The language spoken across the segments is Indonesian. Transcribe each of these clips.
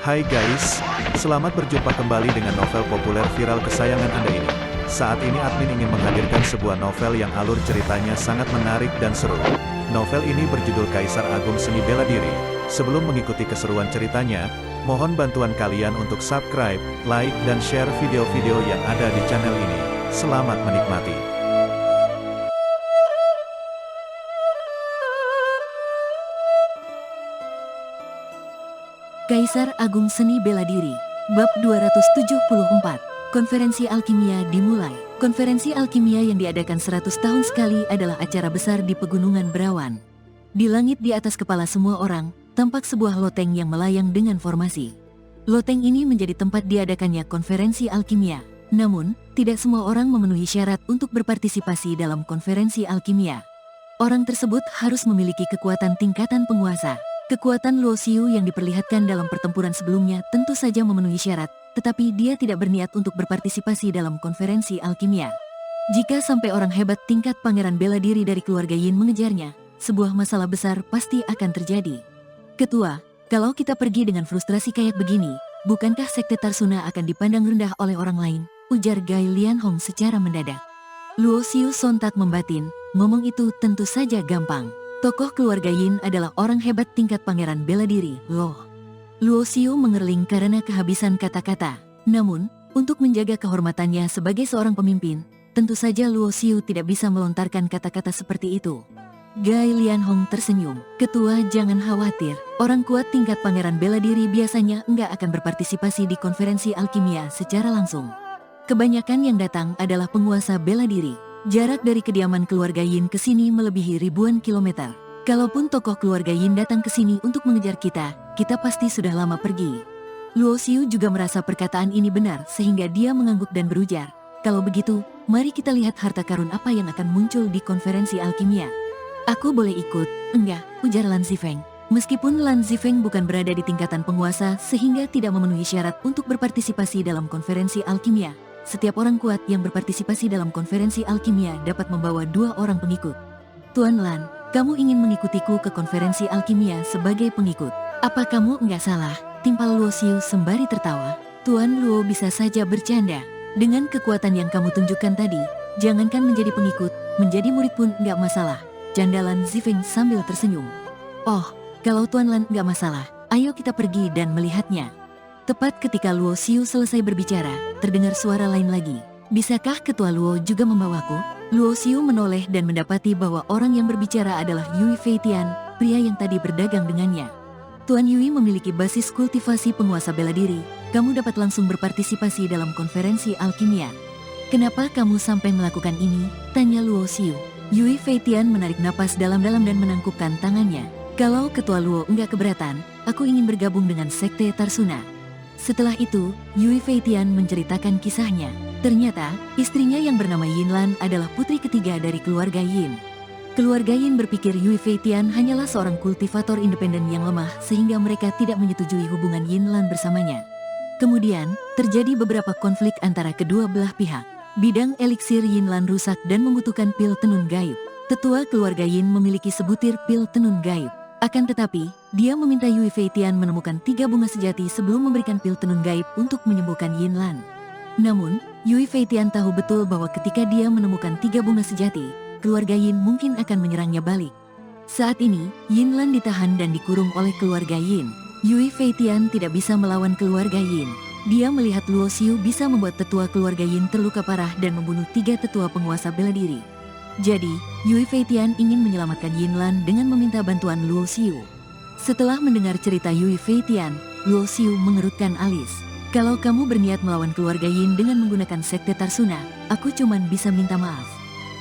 Hai guys, selamat berjumpa kembali dengan novel populer viral kesayangan Anda ini. Saat ini admin ingin menghadirkan sebuah novel yang alur ceritanya sangat menarik dan seru. Novel ini berjudul Kaisar Agung Seni Bela Diri. Sebelum mengikuti keseruan ceritanya, mohon bantuan kalian untuk subscribe, like, dan share video-video yang ada di channel ini. Selamat menikmati. Kaisar Agung Seni Bela Diri, Bab 274, Konferensi Alkimia dimulai. Konferensi Alkimia yang diadakan 100 tahun sekali adalah acara besar di Pegunungan Berawan. Di langit di atas kepala semua orang, tampak sebuah loteng yang melayang dengan formasi. Loteng ini menjadi tempat diadakannya konferensi alkimia. Namun, tidak semua orang memenuhi syarat untuk berpartisipasi dalam konferensi alkimia. Orang tersebut harus memiliki kekuatan tingkatan penguasa. Kekuatan Luo Xiu yang diperlihatkan dalam pertempuran sebelumnya tentu saja memenuhi syarat, tetapi dia tidak berniat untuk berpartisipasi dalam konferensi alkimia. Jika sampai orang hebat tingkat pangeran bela diri dari keluarga Yin mengejarnya, sebuah masalah besar pasti akan terjadi. Ketua, kalau kita pergi dengan frustrasi kayak begini, bukankah sekte Tarsuna akan dipandang rendah oleh orang lain? Ujar Gai Lianhong secara mendadak. Luo Xiu sontak membatin, ngomong itu tentu saja gampang. Tokoh keluarga Yin adalah orang hebat tingkat pangeran bela diri, loh. Luo Xiu mengerling karena kehabisan kata-kata. Namun, untuk menjaga kehormatannya sebagai seorang pemimpin, tentu saja Luo Xiu tidak bisa melontarkan kata-kata seperti itu. Gai Lianhong tersenyum. Ketua, jangan khawatir. Orang kuat tingkat pangeran bela diri biasanya enggak akan berpartisipasi di konferensi alkimia secara langsung. Kebanyakan yang datang adalah penguasa bela diri. Jarak dari kediaman keluarga Yin ke sini melebihi ribuan kilometer. Kalaupun tokoh keluarga Yin datang ke sini untuk mengejar kita pasti sudah lama pergi. Luo Xiu juga merasa perkataan ini benar sehingga dia mengangguk dan berujar, kalau begitu, mari kita lihat harta karun apa yang akan muncul di konferensi alkimia. Aku boleh ikut? Enggak, ujar Lan Zifeng. Meskipun Lan Zifeng bukan berada di tingkatan penguasa sehingga tidak memenuhi syarat untuk berpartisipasi dalam konferensi alkimia, setiap orang kuat yang berpartisipasi dalam konferensi alkimia dapat membawa 2 orang pengikut. Tuan Lan, kamu ingin mengikutiku ke konferensi alkimia sebagai pengikut. Apa kamu enggak salah? Timpal Luo Xiu sembari tertawa. Tuan Luo bisa saja bercanda. Dengan kekuatan yang kamu tunjukkan tadi, jangankan menjadi pengikut, menjadi murid pun enggak masalah. Canda Lan Zifeng sambil tersenyum. Oh, kalau Tuan Lan enggak masalah, ayo kita pergi dan melihatnya. Tepat ketika Luo Xiu selesai berbicara, terdengar suara lain lagi. Bisakah Ketua Luo juga membawaku? Luo Xiu menoleh dan mendapati bahwa orang yang berbicara adalah Yui Feitian, pria yang tadi berdagang dengannya. Tuan Yui memiliki basis kultivasi penguasa bela diri. Kamu dapat langsung berpartisipasi dalam konferensi alkimia. Kenapa kamu sampai melakukan ini? Tanya Luo Xiu. Yui Feitian menarik napas dalam-dalam dan menangkupkan tangannya. Kalau Ketua Luo enggak keberatan, aku ingin bergabung dengan sekte Tarsuna. Setelah itu, Yui Feitian menceritakan kisahnya. Ternyata, istrinya yang bernama Yin Lan adalah putri ketiga dari keluarga Yin. Keluarga Yin berpikir Yui Feitian hanyalah seorang kultivator independen yang lemah sehingga mereka tidak menyetujui hubungan Yin Lan bersamanya. Kemudian, terjadi beberapa konflik antara kedua belah pihak. Bidang eliksir Yin Lan rusak dan membutuhkan pil tenun gaib. Tetua keluarga Yin memiliki sebutir pil tenun gaib. Akan tetapi, dia meminta Yui Feitian menemukan 3 bunga sejati sebelum memberikan pil tenun gaib untuk menyembuhkan Yin Lan. Namun, Yui Feitian tahu betul bahwa ketika dia menemukan 3 bunga sejati, keluarga Yin mungkin akan menyerangnya balik. Saat ini, Yin Lan ditahan dan dikurung oleh keluarga Yin. Yui Feitian tidak bisa melawan keluarga Yin. Dia melihat Luo Xiu bisa membuat tetua keluarga Yin terluka parah dan membunuh 3 tetua penguasa bela diri. Jadi, Yui Feitian ingin menyelamatkan Yin Lan dengan meminta bantuan Luo Xiu. Setelah mendengar cerita Yui Feitian, Luo Xiu mengerutkan alis. Kalau kamu berniat melawan keluarga Yin dengan menggunakan sekte Tarsuna, aku cuman bisa minta maaf.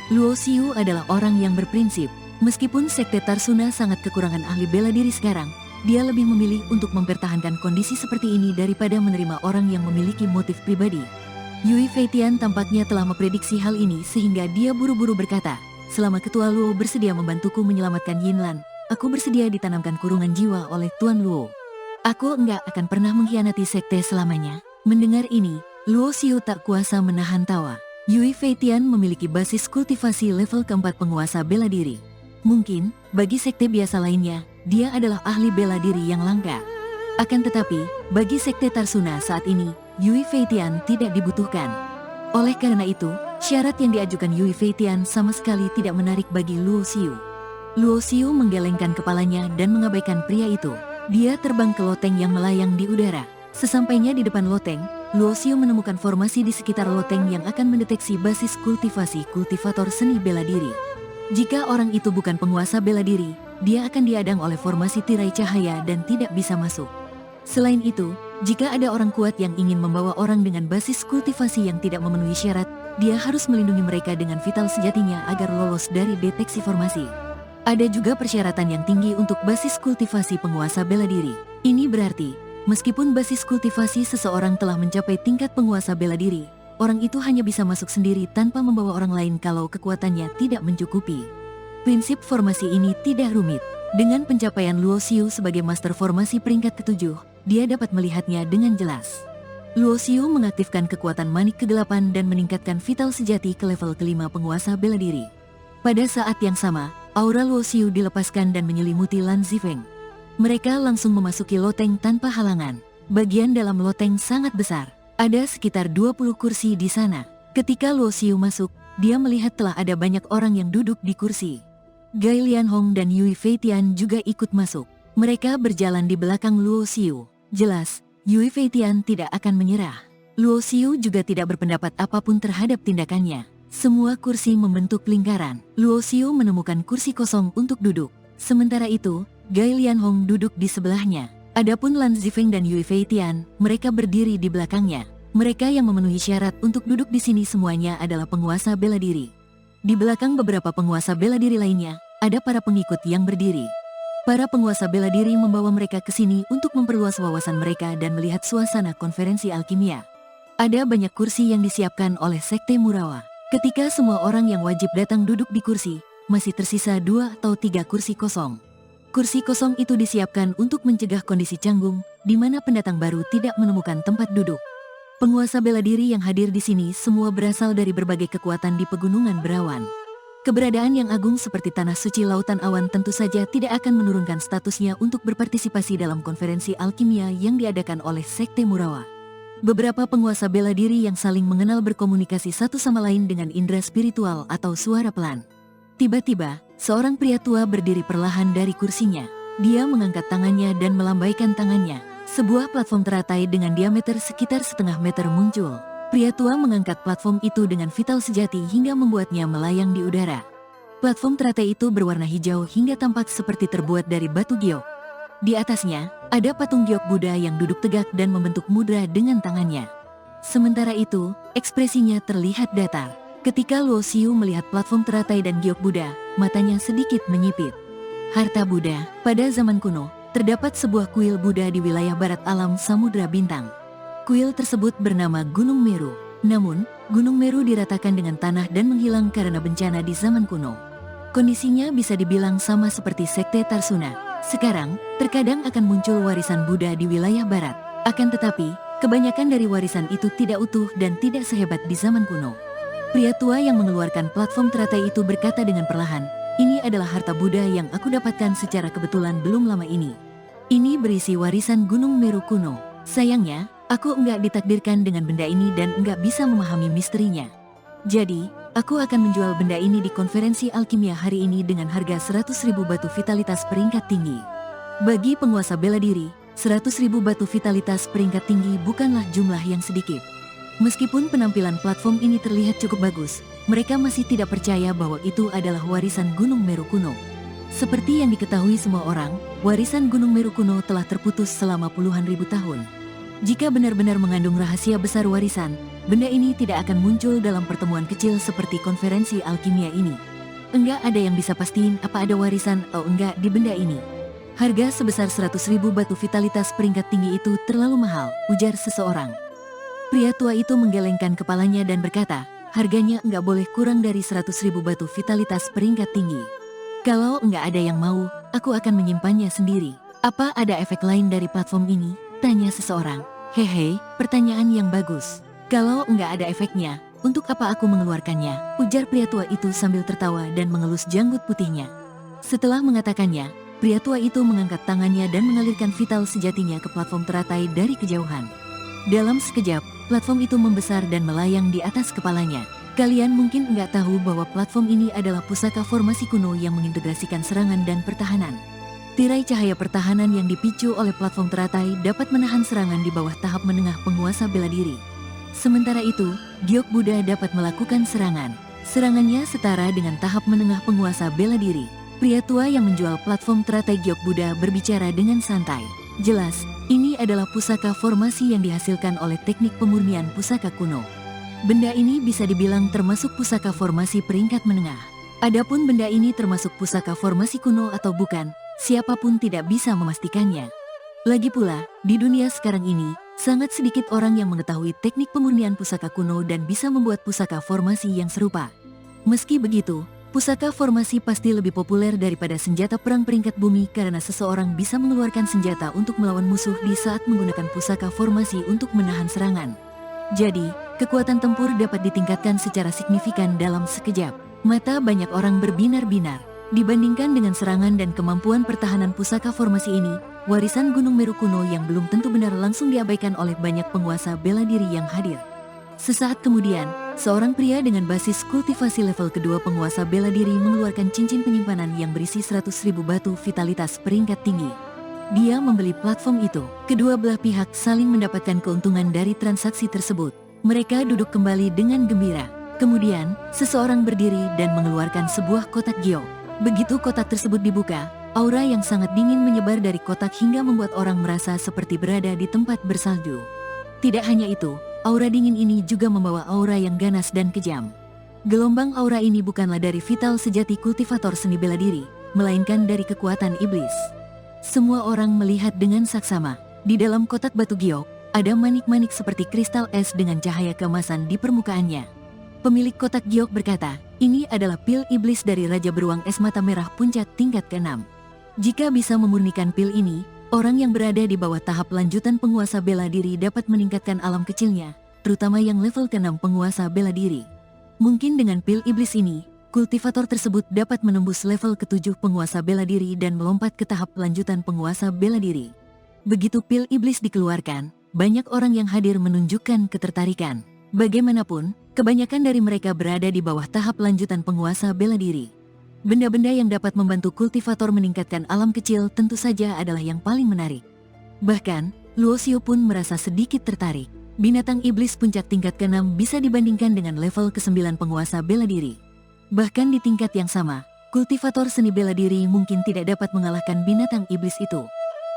Luo Xiu adalah orang yang berprinsip. Meskipun sekte Tarsuna sangat kekurangan ahli bela diri sekarang, dia lebih memilih untuk mempertahankan kondisi seperti ini daripada menerima orang yang memiliki motif pribadi. Yui Feitian tampaknya telah memprediksi hal ini sehingga dia buru-buru berkata, selama Ketua Luo bersedia membantuku menyelamatkan Yin Lan, aku bersedia ditanamkan kurungan jiwa oleh Tuan Luo. Aku enggak akan pernah mengkhianati sekte selamanya. Mendengar ini, Luo Xiu tak kuasa menahan tawa. Yui Feitian memiliki basis kultivasi level keempat penguasa bela diri. Mungkin, bagi sekte biasa lainnya, dia adalah ahli bela diri yang langka. Akan tetapi, bagi Sekte Tarsuna saat ini, Yui Feitian tidak dibutuhkan. Oleh karena itu, syarat yang diajukan Yui Feitian sama sekali tidak menarik bagi Luo Xiu. Luo Xiu menggelengkan kepalanya dan mengabaikan pria itu. Dia terbang ke loteng yang melayang di udara. Sesampainya di depan loteng, Luo Xiu menemukan formasi di sekitar loteng yang akan mendeteksi basis kultivasi kultivator seni bela diri. Jika orang itu bukan penguasa bela diri, dia akan diadang oleh formasi tirai cahaya dan tidak bisa masuk. Selain itu, jika ada orang kuat yang ingin membawa orang dengan basis kultivasi yang tidak memenuhi syarat, dia harus melindungi mereka dengan vital sejatinya agar lolos dari deteksi formasi. Ada juga persyaratan yang tinggi untuk basis kultivasi penguasa bela diri. Ini berarti, meskipun basis kultivasi seseorang telah mencapai tingkat penguasa bela diri, orang itu hanya bisa masuk sendiri tanpa membawa orang lain kalau kekuatannya tidak mencukupi. Prinsip formasi ini tidak rumit. Dengan pencapaian Luo Xiu sebagai master formasi peringkat ke-7, dia dapat melihatnya dengan jelas. Luo Xiu mengaktifkan kekuatan manik kegelapan dan meningkatkan vital sejati ke level ke-5 penguasa bela diri. Pada saat yang sama, aura Luo Xiu dilepaskan dan menyelimuti Lan Zifeng. Mereka langsung memasuki loteng tanpa halangan. Bagian dalam loteng sangat besar. Ada sekitar 20 kursi di sana. Ketika Luo Xiu masuk, dia melihat telah ada banyak orang yang duduk di kursi. Gai Lianhong dan Yui Feitian juga ikut masuk. Mereka berjalan di belakang Luo Xiu. Jelas, Yui Feitian tidak akan menyerah. Luo Xiu juga tidak berpendapat apapun terhadap tindakannya. Semua kursi membentuk lingkaran. Luo Xiu menemukan kursi kosong untuk duduk. Sementara itu, Gai Lianhong duduk di sebelahnya. Adapun Lan Zifeng dan Yui Feitian, mereka berdiri di belakangnya. Mereka yang memenuhi syarat untuk duduk di sini semuanya adalah penguasa bela diri. Di belakang beberapa penguasa bela diri lainnya, ada para pengikut yang berdiri. Para penguasa bela diri membawa mereka ke sini untuk memperluas wawasan mereka dan melihat suasana konferensi alkimia. Ada banyak kursi yang disiapkan oleh Sekte Murawa. Ketika semua orang yang wajib datang duduk di kursi, masih tersisa 2 atau 3 kursi kosong. Kursi kosong itu disiapkan untuk mencegah kondisi canggung, di mana pendatang baru tidak menemukan tempat duduk. Penguasa bela diri yang hadir di sini semua berasal dari berbagai kekuatan di pegunungan berawan. Keberadaan yang agung seperti tanah suci lautan awan tentu saja tidak akan menurunkan statusnya untuk berpartisipasi dalam konferensi alkimia yang diadakan oleh Sekte Murawa. Beberapa penguasa bela diri yang saling mengenal berkomunikasi satu sama lain dengan indera spiritual atau suara pelan. Tiba-tiba, seorang pria tua berdiri perlahan dari kursinya. Dia mengangkat tangannya dan melambaikan tangannya. Sebuah platform teratai dengan diameter sekitar setengah meter muncul. Pria tua mengangkat platform itu dengan vital sejati hingga membuatnya melayang di udara. Platform teratai itu berwarna hijau hingga tampak seperti terbuat dari batu giok. Di atasnya, ada patung giok Buddha yang duduk tegak dan membentuk mudra dengan tangannya. Sementara itu, ekspresinya terlihat datar. Ketika Luo Xiu melihat platform teratai dan giok Buddha, matanya sedikit menyipit. Harta Buddha, pada zaman kuno, terdapat sebuah kuil Buddha di wilayah barat alam Samudra Bintang. Kuil tersebut bernama Gunung Meru. Namun, Gunung Meru diratakan dengan tanah dan menghilang karena bencana di zaman kuno. Kondisinya bisa dibilang sama seperti Sekte Tarsuna. Sekarang, terkadang akan muncul warisan Buddha di wilayah barat. Akan tetapi, kebanyakan dari warisan itu tidak utuh dan tidak sehebat di zaman kuno. Pria tua yang mengeluarkan platform teratai itu berkata dengan perlahan, "Ini adalah harta Buddha yang aku dapatkan secara kebetulan belum lama ini. Ini berisi warisan Gunung Meru kuno. Sayangnya, aku enggak ditakdirkan dengan benda ini dan enggak bisa memahami misterinya. Jadi, aku akan menjual benda ini di konferensi alkimia hari ini dengan harga 100.000 batu vitalitas peringkat tinggi." Bagi penguasa bela diri, 100.000 batu vitalitas peringkat tinggi bukanlah jumlah yang sedikit. Meskipun penampilan platform ini terlihat cukup bagus, mereka masih tidak percaya bahwa itu adalah warisan Gunung Meru kuno. Seperti yang diketahui semua orang, warisan Gunung Meru kuno telah terputus selama puluhan ribu tahun. Jika benar-benar mengandung rahasia besar warisan, benda ini tidak akan muncul dalam pertemuan kecil seperti konferensi alkimia ini. Enggak ada yang bisa pastiin apa ada warisan atau enggak di benda ini. Harga sebesar 100.000 batu vitalitas peringkat tinggi itu terlalu mahal, ujar seseorang. Pria tua itu menggelengkan kepalanya dan berkata, harganya enggak boleh kurang dari 100.000 batu vitalitas peringkat tinggi. Kalau enggak ada yang mau, aku akan menyimpannya sendiri. Apa ada efek lain dari platform ini? Tanya seseorang. Hehe, pertanyaan yang bagus. Kalau enggak ada efeknya, untuk apa aku mengeluarkannya? Ujar pria tua itu sambil tertawa dan mengelus janggut putihnya. Setelah mengatakannya, pria tua itu mengangkat tangannya dan mengalirkan vital sejatinya ke platform teratai dari kejauhan. Dalam sekejap, platform itu membesar dan melayang di atas kepalanya. Kalian mungkin nggak tahu bahwa platform ini adalah pusaka formasi kuno yang mengintegrasikan serangan dan pertahanan. Tirai cahaya pertahanan yang dipicu oleh platform teratai dapat menahan serangan di bawah tahap menengah penguasa bela diri. Sementara itu, Giok Buddha dapat melakukan serangan. Serangannya setara dengan tahap menengah penguasa bela diri. Pria tua yang menjual platform teratai Giok Buddha berbicara dengan santai. Jelas, ini adalah pusaka formasi yang dihasilkan oleh teknik pemurnian pusaka kuno. Benda ini bisa dibilang termasuk pusaka formasi peringkat menengah. Adapun benda ini termasuk pusaka formasi kuno atau bukan, siapapun tidak bisa memastikannya. Lagi pula, di dunia sekarang ini, sangat sedikit orang yang mengetahui teknik pemurnian pusaka kuno dan bisa membuat pusaka formasi yang serupa. Meski begitu, pusaka formasi pasti lebih populer daripada senjata perang peringkat bumi karena seseorang bisa mengeluarkan senjata untuk melawan musuh di saat menggunakan pusaka formasi untuk menahan serangan. Jadi, kekuatan tempur dapat ditingkatkan secara signifikan dalam sekejap. Mata banyak orang berbinar-binar. Dibandingkan dengan serangan dan kemampuan pertahanan pusaka formasi ini, warisan Gunung Meru kuno yang belum tentu benar langsung diabaikan oleh banyak penguasa bela diri yang hadir. Sesaat kemudian, seorang pria dengan basis kultivasi level kedua penguasa bela diri mengeluarkan cincin penyimpanan yang berisi 100.000 batu vitalitas peringkat tinggi. Dia membeli platform itu. Kedua belah pihak saling mendapatkan keuntungan dari transaksi tersebut. Mereka duduk kembali dengan gembira. Kemudian, seseorang berdiri dan mengeluarkan sebuah kotak giok. Begitu kotak tersebut dibuka, aura yang sangat dingin menyebar dari kotak hingga membuat orang merasa seperti berada di tempat bersalju. Tidak hanya itu, aura dingin ini juga membawa aura yang ganas dan kejam. Gelombang aura ini bukanlah dari vital sejati kultivator seni bela diri, melainkan dari kekuatan iblis. Semua orang melihat dengan saksama. Di dalam kotak batu giok, ada manik-manik seperti kristal es dengan cahaya keemasan di permukaannya. Pemilik kotak giok berkata, ini adalah pil iblis dari Raja Beruang Es Mata Merah puncak tingkat ke-6. Jika bisa memurnikan pil ini, orang yang berada di bawah tahap lanjutan penguasa bela diri dapat meningkatkan alam kecilnya, terutama yang level ke-6 penguasa bela diri. Mungkin dengan pil iblis ini, kultivator tersebut dapat menembus level ke-7 penguasa bela diri dan melompat ke tahap lanjutan penguasa bela diri. Begitu pil iblis dikeluarkan, banyak orang yang hadir menunjukkan ketertarikan. Bagaimanapun, kebanyakan dari mereka berada di bawah tahap lanjutan penguasa bela diri. Benda-benda yang dapat membantu kultivator meningkatkan alam kecil tentu saja adalah yang paling menarik. Bahkan, Luosio pun merasa sedikit tertarik. Binatang iblis puncak tingkat ke-6 bisa dibandingkan dengan level ke-9 penguasa bela diri. Bahkan di tingkat yang sama, kultivator seni bela diri mungkin tidak dapat mengalahkan binatang iblis itu.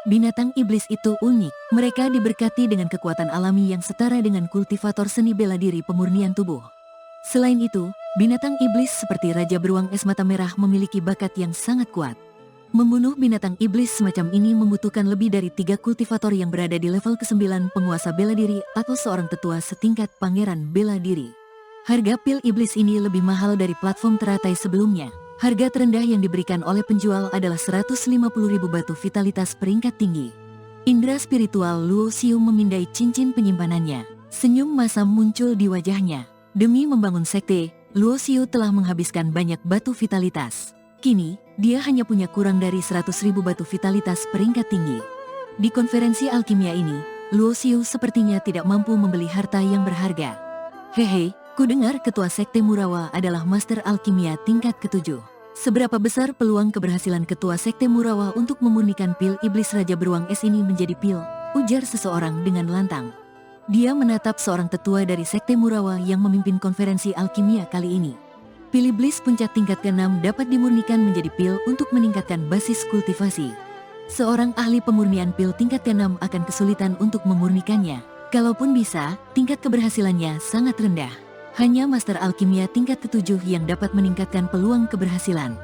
Binatang iblis itu unik, mereka diberkati dengan kekuatan alami yang setara dengan kultivator seni bela diri pemurnian tubuh. Selain itu, binatang iblis seperti Raja Beruang Es Mata Merah memiliki bakat yang sangat kuat. Membunuh binatang iblis semacam ini membutuhkan lebih dari 3 kultivator yang berada di level ke-9 penguasa bela diri atau seorang tetua setingkat pangeran bela diri. Harga pil iblis ini lebih mahal dari platform teratai sebelumnya. Harga terendah yang diberikan oleh penjual adalah 150.000 batu vitalitas peringkat tinggi. Indra spiritual Luosio memindai cincin penyimpanannya. Senyum masam muncul di wajahnya. Demi membangun sekte, Luosio telah menghabiskan banyak batu vitalitas. Kini, dia hanya punya kurang dari 100.000 batu vitalitas peringkat tinggi. Di konferensi alkimia ini, Luosio sepertinya tidak mampu membeli harta yang berharga. Hehe. Kudengar ketua sekte Murawa adalah master alkimia tingkat ke-7. Seberapa besar peluang keberhasilan ketua sekte Murawa untuk memurnikan pil iblis Raja Beruang Es ini menjadi pil? Ujar seseorang dengan lantang. Dia menatap seorang tetua dari sekte Murawa yang memimpin konferensi alkimia kali ini. Pil iblis puncak tingkat ke-6 dapat dimurnikan menjadi pil untuk meningkatkan basis kultivasi. Seorang ahli pemurnian pil tingkat ke-6 akan kesulitan untuk memurnikannya. Kalaupun bisa, tingkat keberhasilannya sangat rendah. Hanya master alkimia tingkat ke-7 yang dapat meningkatkan peluang keberhasilan.